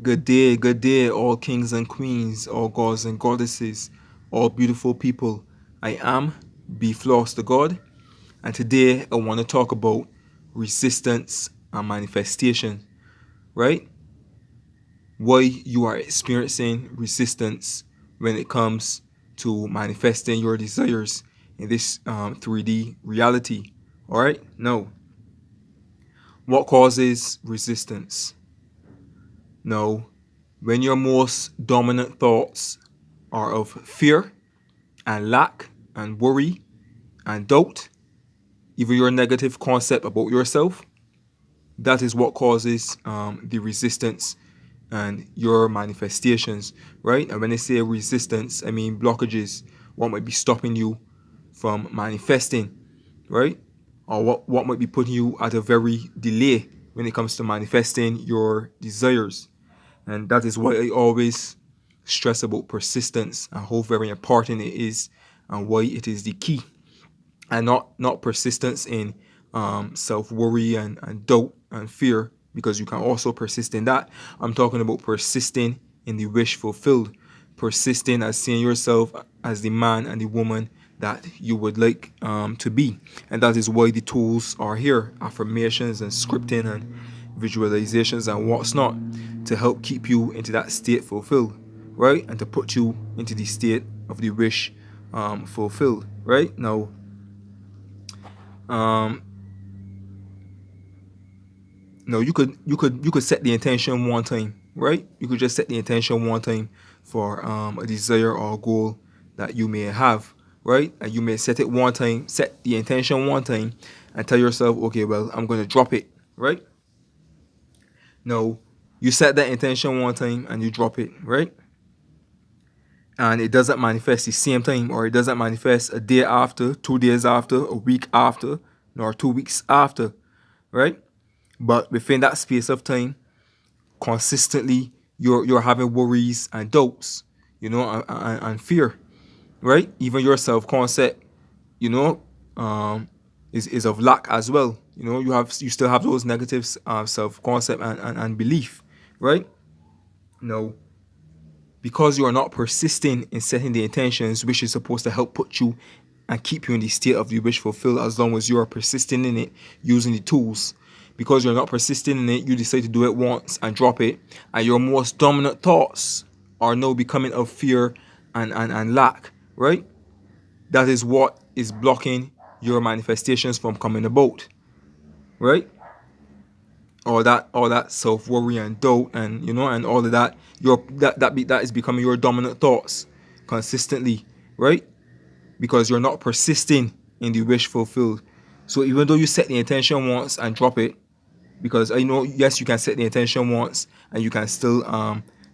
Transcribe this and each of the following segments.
good day, all kings and queens, all gods and goddesses, all beautiful people. I am B Floss the God, and today I want to talk about resistance and manifestation, right? Why you are experiencing resistance when it comes to manifesting your desires in this 3D reality. All right, now, what causes resistance? No, when your most dominant thoughts are of fear and lack and worry and doubt, even your negative concept about yourself, that is what causes the resistance and your manifestations, right? And when I say resistance, I mean blockages, what might be stopping you from manifesting, right? Or what might be putting you at a very delay when it comes to manifesting your desires. And that is why I always stress about persistence and how very important it is and why it is the key. And not persistence in self worry and doubt and fear, because you can also persist in that. I'm talking about persisting in the wish fulfilled, persisting as seeing yourself as the man and the woman that you would like to be. And that is why the tools are here, affirmations and scripting and visualizations and what's not, to help keep you into that state fulfilled, right? And to put you into the state of the wish fulfilled, right? Now, um, no, you could set the intention one time, right? You could just set the intention one time for a desire or a goal that you may have, right? And you may set it one time, set the intention one time, and tell yourself, okay, well, I'm gonna drop it, right? No, you set that intention one time and you drop it, right? And it doesn't manifest the same time, or it doesn't manifest a day after, 2 days after, a week after, nor 2 weeks after, right? But within that space of time, consistently you're having worries and doubts, and fear, right? Even your self concept, you know, um, is of lack as well. You still have those negative self concept and belief, right? No, because you are not persisting in setting the intentions, which is supposed to help put you and keep you in the state of the wish fulfilled, as long as you are persisting in it using the tools. Because you're not persisting in it, you decide to do it once and drop it, and your most dominant thoughts are now becoming of fear and lack, right? That is what is blocking your manifestations from coming about, right? All that self worry and doubt, and all of that, that is becoming your dominant thoughts consistently, right? Because you're not persisting in the wish fulfilled. So even though you set the intention once and drop it, because I know, yes, you can set the intention once and you can still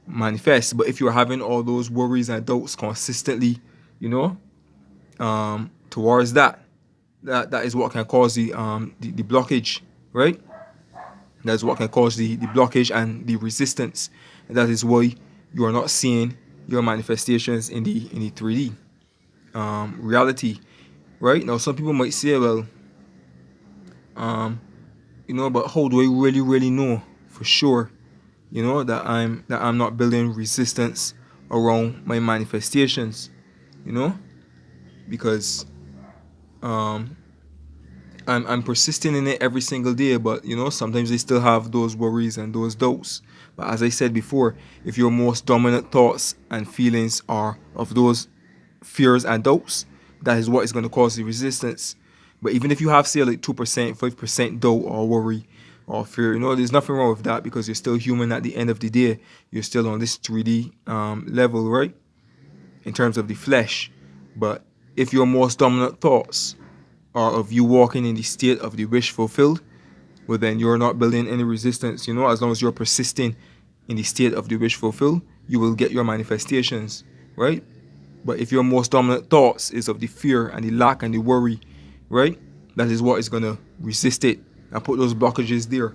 manifest, but if you're having all those worries and doubts consistently, towards that is what can cause the blockage, right? That's what can cause the blockage and the resistance. And that is why you are not seeing your manifestations in the 3D reality. Right? Now some people might say, well, but how do I really, really know for sure, that I'm not building resistance around my manifestations, you know? Because I'm persisting in it every single day, but sometimes I still have those worries and those doubts. But as I said before, if your most dominant thoughts and feelings are of those fears and doubts, that is what is going to cause the resistance. But even if you have, say, like 2%, 5% doubt or worry or fear, there's nothing wrong with that, because you're still human at the end of the day. You're still on this 3D level, right? In terms of the flesh. But if your most dominant thoughts are of you walking in the state of the wish fulfilled, well, then you're not building any resistance. As long as you're persisting in the state of the wish fulfilled, you will get your manifestations, right? But if your most dominant thoughts is of the fear and the lack and the worry, right, that is what is gonna resist it and put those blockages there,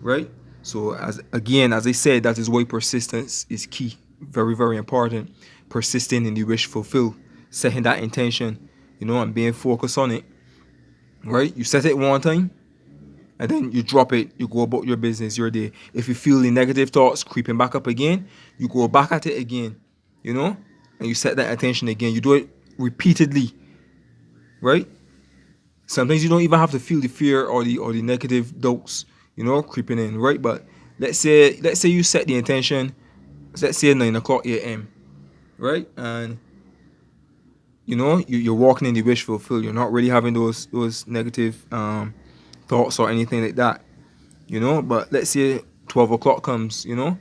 right? So as I said, that is why persistence is key, very, very important. Persisting in the wish fulfilled, setting that intention, and being focused on it, right? You set it one time and then you drop it, you go about your business, your day. If you feel the negative thoughts creeping back up again, you go back at it again, you know, and you set that attention again. You do it repeatedly, right? Sometimes you don't even have to feel the fear or the negative doubts, creeping in, right? But let's say you set the intention, let's say 9 o'clock a.m., right? And you're walking in the wish fulfilled. You're not really having those negative thoughts or anything like that, But let's say 12 o'clock comes, you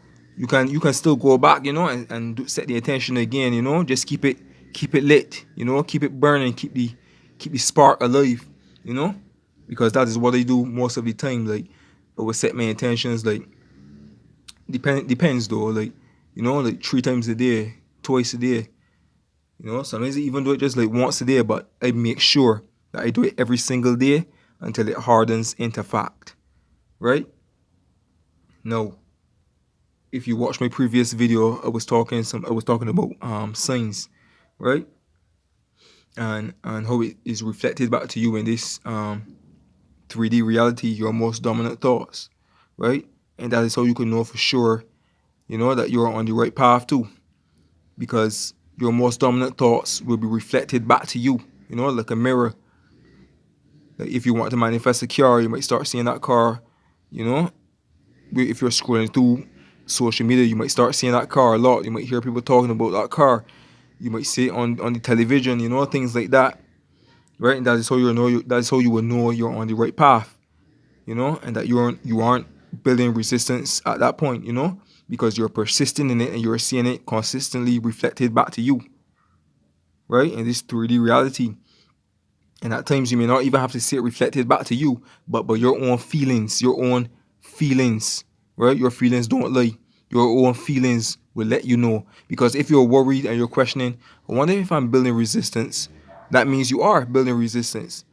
can still go back, and set the attention again, Just keep it lit, keep it burning, keep the spark alive, you know, because that is what I do most of the time. Like, I will set my intentions, like, depends though, like 3 times a day, twice a day, Sometimes I even do it just like once a day, but I make sure that I do it every single day until it hardens into fact, right? Now, if you watch my previous video, I was talking about signs, right? And how it is reflected back to you in this 3D reality, your most dominant thoughts, right? And that is how you can know for sure, that you're on the right path too, because your most dominant thoughts will be reflected back to you, like a mirror. Like, if you want to manifest a car, you might start seeing that car, you know. If you're scrolling through social media, you might start seeing that car a lot. You might hear people talking about that car. You might see it on the television, things like that, right? And that is how that is how you will know you're on the right path, and that you aren't building resistance at that point, because you're persisting in it and you're seeing it consistently reflected back to you, right? In this 3D reality. And at times you may not even have to see it reflected back to you, but your own feelings, right? Your feelings don't lie. Your own feelings will let you know. Because if you're worried and you're questioning, I wonder if I'm building resistance, that means you are building resistance.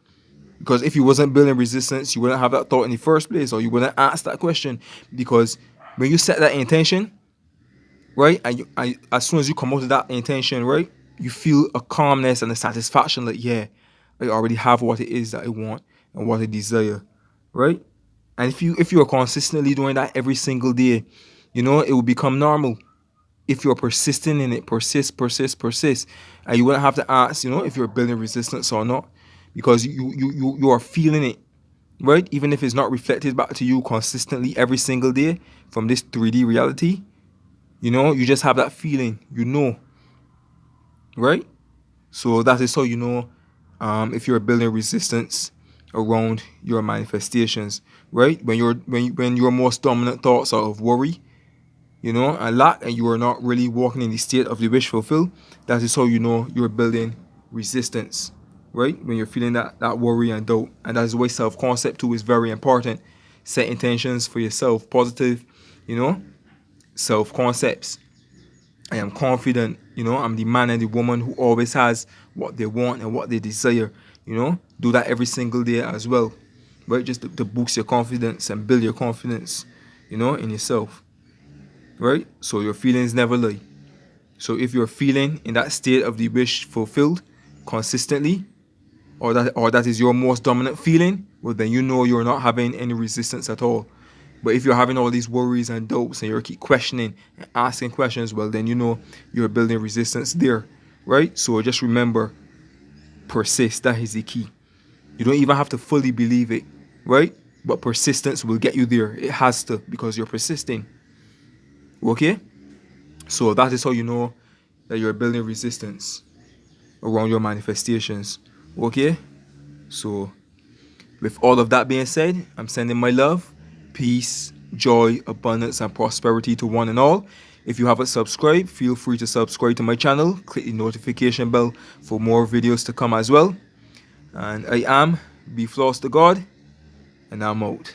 Because if you wasn't building resistance, you wouldn't have that thought in the first place, or you wouldn't ask that question. Because when you set that intention, right, and as soon as you come out of that intention, right, you feel a calmness and a satisfaction, like, yeah, I already have what it is that I want and what I desire, right? And if you are consistently doing that every single day, it will become normal. If you're persisting in it, persist, and you wouldn't have to ask, if you're building resistance or not, because you are feeling it, right? Even if it's not reflected back to you consistently every single day from this 3D reality, you just have that feeling, right? So that is how if you're building resistance around your manifestations, right? When your most dominant thoughts are of worry, and lack, and you are not really walking in the state of the wish fulfilled, that is how you're building resistance, right? When you're feeling that worry and doubt. And that is why self-concept too is very important. Set intentions for yourself, positive, self-concepts. I am confident, I'm the man and the woman who always has what they want and what they desire, Do that every single day as well, right? Just to boost your confidence and build your confidence, in yourself, right? So your feelings never lie. So if you're feeling in that state of the wish fulfilled consistently, or that is your most dominant feeling, well, then you're not having any resistance at all. But if you're having all these worries and doubts and you keep questioning and asking questions, well, then you're building resistance there, right? So just remember, persist. That is the key. You don't even have to fully believe it, right? But persistence will get you there. It has to, because you're persisting. Okay? So that is how you know that you're building resistance around your manifestations. Okay? So with all of that being said, I'm sending my love, peace, joy, abundance, and prosperity to one and all. If you haven't subscribed, feel free to subscribe to my channel. Click the notification bell for more videos to come as well. And I am Be Floss to God, and I'm out.